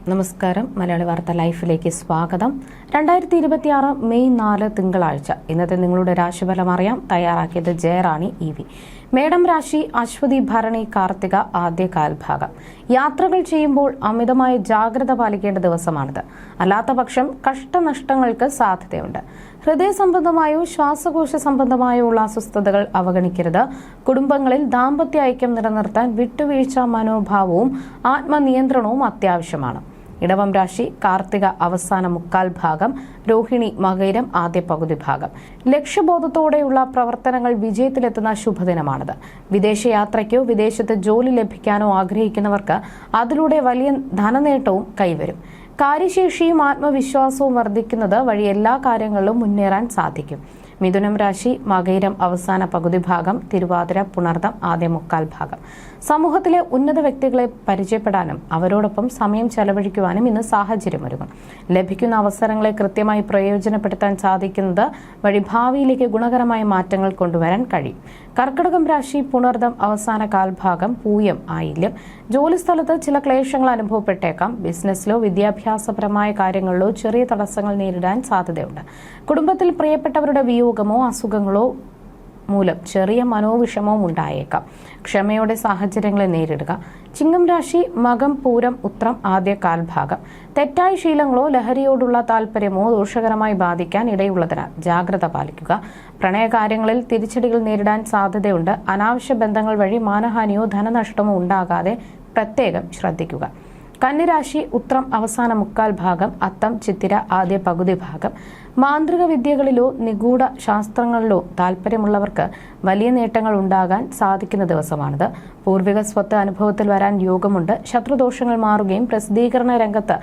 നമസ്കാരം. മലയാളി വാർത്ത ലൈഫിലേക്ക് സ്വാഗതം. 2026 മെയ് 4 തിങ്കളാഴ്ച. ഇന്നത്തെ നിങ്ങളുടെ രാശിഫലം അറിയാം. തയ്യാറാക്കിയത് ജയറാണി EV. മേടം രാശി അശ്വതി ഭരണി കാർത്തിക ആദ്യ കാൽഭാഗം. യാത്രകൾ ചെയ്യുമ്പോൾ അമിതമായ ജാഗ്രത പാലിക്കേണ്ട ദിവസമാണിത്. അല്ലാത്ത പക്ഷം കഷ്ടനഷ്ടങ്ങൾക്ക് സാധ്യതയുണ്ട്. ഹൃദയ സംബന്ധമായോ ശ്വാസകോശ സംബന്ധമായോ ഉള്ള അസ്വസ്ഥതകൾ അവഗണിക്കരുത്. കുടുംബങ്ങളിൽ ദാമ്പത്യ ഐക്യം നിലനിർത്താൻ വിട്ടുവീഴ്ച മനോഭാവവും ആത്മനിയന്ത്രണവും അത്യാവശ്യമാണ്. ഇടവം രാശി കാർത്തിക അവസാന മുക്കാൽ ഭാഗം, രോഹിണി മകയിരം ആദ്യ പകുതി ഭാഗം. ലക്ഷ്യബോധത്തോടെയുള്ള പ്രവർത്തനങ്ങൾ വിജയത്തിലെത്തുന്ന ശുഭദിനമാണിത്. വിദേശയാത്രയ്ക്കോ വിദേശത്ത് ജോലി ലഭിക്കാനോ ആഗ്രഹിക്കുന്നവർക്ക് അതിലൂടെ വലിയ ധനനേട്ടവും കൈവരും. കാര്യശേഷിയും ആത്മവിശ്വാസവും വർദ്ധിക്കുന്നത് വഴി എല്ലാ കാര്യങ്ങളിലും മുന്നേറാൻ സാധിക്കും. മിഥുനം രാശി മകയിരം അവസാന പകുതി ഭാഗം, തിരുവാതിര പുണർദം ആദ്യ മുക്കാൽ ഭാഗം. സമൂഹത്തിലെ ഉന്നത വ്യക്തികളെ പരിചയപ്പെടാനും അവരോടൊപ്പം സമയം ചെലവഴിക്കുവാനും ഇന്ന് സാഹചര്യമൊരുങ്ങും. ലഭിക്കുന്ന അവസരങ്ങളെ കൃത്യമായി പ്രയോജനപ്പെടുത്താൻ സാധിക്കുന്നത് വഴി ഭാവിയിലേക്ക് ഗുണകരമായ മാറ്റങ്ങൾ കൊണ്ടുവരാൻ കഴിയും. കർക്കിടകം രാശി പുണർദം അവസാന കാൽഭാഗം, പൂയം ആയില്യം. ജോലിസ്ഥലത്ത് ചില ക്ലേശങ്ങൾ അനുഭവപ്പെട്ടേക്കാം. ബിസിനസ്സിലോ വിദ്യാഭ്യാസപരമായ കാര്യങ്ങളിലോ ചെറിയ തടസ്സങ്ങൾ നേരിടാൻ സാധ്യതയുണ്ട്. കുടുംബത്തിൽ പ്രിയപ്പെട്ടവരുടെ വിയോഗമോ അസുഖങ്ങളോ മൂലം ചെറിയ മനോവിഷമവും ഉണ്ടായേക്കാം. ക്ഷമയോടെ സാഹചര്യങ്ങളെ നേരിടുക. ചിങ്ങം രാശി മകം പൂരം ഉത്രം ആദ്യ കാൽഭാഗം. തെറ്റായ ശീലങ്ങളോ ലഹരിയോടുള്ള താല്പര്യമോ ദോഷകരമായി ബാധിക്കാൻ ഇടയുള്ളതിനാൽ ജാഗ്രത പാലിക്കുക. പ്രണയകാര്യങ്ങളിൽ തിരിച്ചടികൾ നേരിടാൻ സാധ്യതയുണ്ട്. അനാവശ്യ ബന്ധങ്ങൾ വഴി മാനഹാനിയോ ധനനഷ്ടമോ ഉണ്ടാകാതെ പ്രത്യേകം ശ്രദ്ധിക്കുക. കന്നിരാശി ഉത്രം അവസാന മുക്കാൽ ഭാഗം, അത്തം ചിത്തിര ആദ്യ പകുതി ഭാഗം. മാന്ത്രിക വിദ്യകളിലോ നിഗൂഢ ശാസ്ത്രങ്ങളിലോ താല്പര്യമുള്ളവർക്ക് വലിയ നേട്ടങ്ങൾ ഉണ്ടാകാൻ സാധിക്കുന്ന ദിവസമാണിത്. പൂർവിക സ്വത്ത് അനുഭവത്തിൽ വരാൻ യോഗമുണ്ട്. ശത്രുദോഷങ്ങൾ മാറുകയും പ്രസിദ്ധീകരണ രംഗത്ത്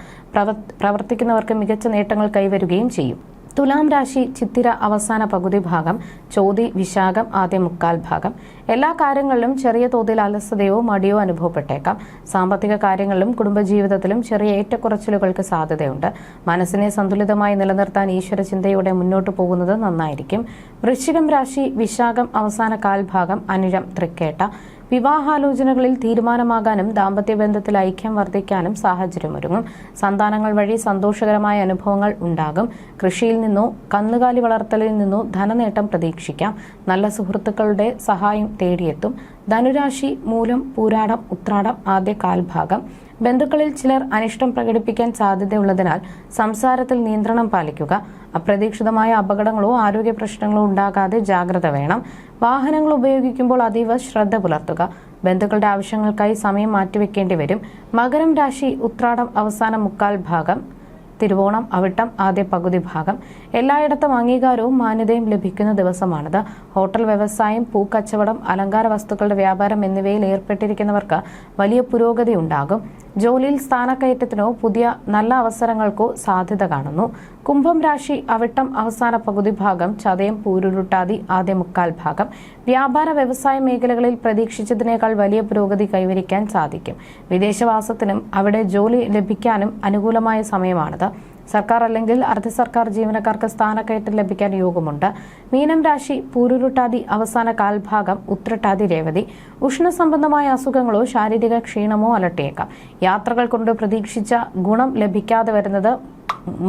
പ്രവർത്തിക്കുന്നവർക്ക് മികച്ച നേട്ടങ്ങൾ കൈവരുകയും ചെയ്യും. തുലാം രാശി ചിത്തിര അവസാന പകുതി ഭാഗം, ചോതി വിശാഖം ആദ്യ മുക്കാൽ ഭാഗം. എല്ലാ കാര്യങ്ങളിലും ചെറിയ തോതിൽ അലസതയോ മടിയോ അനുഭവപ്പെട്ടേക്കാം. സാമ്പത്തിക കാര്യങ്ങളിലും കുടുംബജീവിതത്തിലും ചെറിയ ഏറ്റക്കുറച്ചിലുകൾക്ക് സാധ്യതയുണ്ട്. മനസ്സിനെ സന്തുലിതമായി നിലനിർത്താൻ ഈശ്വര ചിന്തയോടെ മുന്നോട്ടു പോകുന്നത് നന്നായിരിക്കും. വൃശ്ചികം രാശി വിശാഖം അവസാന കാൽഭാഗം, അനിഴം തൃക്കേട്ട. വിവാഹാലോചനകളിൽ തീരുമാനമാകാനും ദാമ്പത്യ ബന്ധത്തിൽ ഐക്യം വർദ്ധിക്കാനും സാഹചര്യമൊരുങ്ങും. സന്താനങ്ങൾ വഴി സന്തോഷകരമായ അനുഭവങ്ങൾ ഉണ്ടാകും. കൃഷിയിൽ നിന്നോ കന്നുകാലി വളർത്തലിൽ നിന്നോ ധനനേട്ടം പ്രതീക്ഷിക്കാം. നല്ല സുഹൃത്തുക്കളുടെ സഹായം തേടിയെത്തും. ധനുരാശി മൂലം പൂരാടം ഉത്രാടം ആദ്യ കാൽഭാഗം. ബന്ധുക്കളിൽ ചിലർ അനിഷ്ടം പ്രകടിപ്പിക്കാൻ സാധ്യതയുള്ളതിനാൽ സംസാരത്തിൽ നിയന്ത്രണം പാലിക്കുക. അപ്രതീക്ഷിതമായ അപകടങ്ങളോ ആരോഗ്യ പ്രശ്നങ്ങളോ ഉണ്ടാകാതെ ജാഗ്രത വേണം. വാഹനങ്ങൾ ഉപയോഗിക്കുമ്പോൾ അതീവ ശ്രദ്ധ പുലർത്തുക. ബന്ധുക്കളുടെ ആവശ്യങ്ങൾക്കായി സമയം മാറ്റിവെക്കേണ്ടി വരും. മകരം രാശി ഉത്രാടം അവസാന മുക്കാൽ ഭാഗം, തിരുവോണം അവിട്ടം ആദ്യ പകുതി ഭാഗം. എല്ലായിടത്തും അംഗീകാരവും മാന്യതയും ലഭിക്കുന്ന ദിവസമാണിത്. ഹോട്ടൽ വ്യവസായം, പൂക്കച്ചവടം, അലങ്കാര വസ്തുക്കളുടെ വ്യാപാരം എന്നിവയിൽ ഏർപ്പെട്ടിരിക്കുന്നവർക്ക് വലിയ പുരോഗതി ഉണ്ടാകും. ജോലിയിൽ സ്ഥാനക്കയറ്റത്തിനോ പുതിയ നല്ല അവസരങ്ങൾക്കോ സാധ്യത കാണുന്നു. കുംഭം രാശി അവിട്ടം അവസാന പകുതി ഭാഗം, ചതയം പൂരുരുട്ടാതി ആദ്യ മുക്കാൽ ഭാഗം. വ്യാപാര വ്യവസായ മേഖലകളിൽ പ്രതീക്ഷിച്ചതിനേക്കാൾ വലിയ പുരോഗതി കൈവരിക്കാൻ സാധിക്കും. വിദേശവാസത്തിനും അവിടെ ജോലി ലഭിക്കാനും അനുകൂലമായ സമയമാണിത്. സർക്കാർ അല്ലെങ്കിൽ അർദ്ധ സർക്കാർ ജീവനക്കാർക്ക് സ്ഥാനക്കയറ്റം ലഭിക്കാൻ യോഗമുണ്ട്. മീനം രാശി പൂരുരുട്ടാതി അവസാന കാൽഭാഗം, ഉത്രട്ടാതി രേവതി. ഉഷ്ണസംബന്ധമായ അസുഖങ്ങളോ ശാരീരിക ക്ഷീണമോ അലട്ടിയേക്കാം. യാത്രകൾ കൊണ്ട് പ്രതീക്ഷിച്ച ഗുണം ലഭിക്കാതെ വരുന്നത്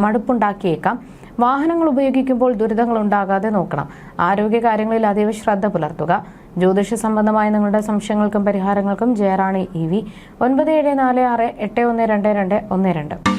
മടുപ്പുണ്ടാക്കിയേക്കാം. വാഹനങ്ങൾ ഉപയോഗിക്കുമ്പോൾ ദുരിതങ്ങൾ ഉണ്ടാകാതെ നോക്കണം. ആരോഗ്യകാര്യങ്ങളിൽ അതീവ ശ്രദ്ധ പുലർത്തുക. ജ്യോതിഷ സംബന്ധമായ നിങ്ങളുടെ സംശയങ്ങൾക്കും പരിഹാരങ്ങൾക്കും ജയറാണി EV 9746812212.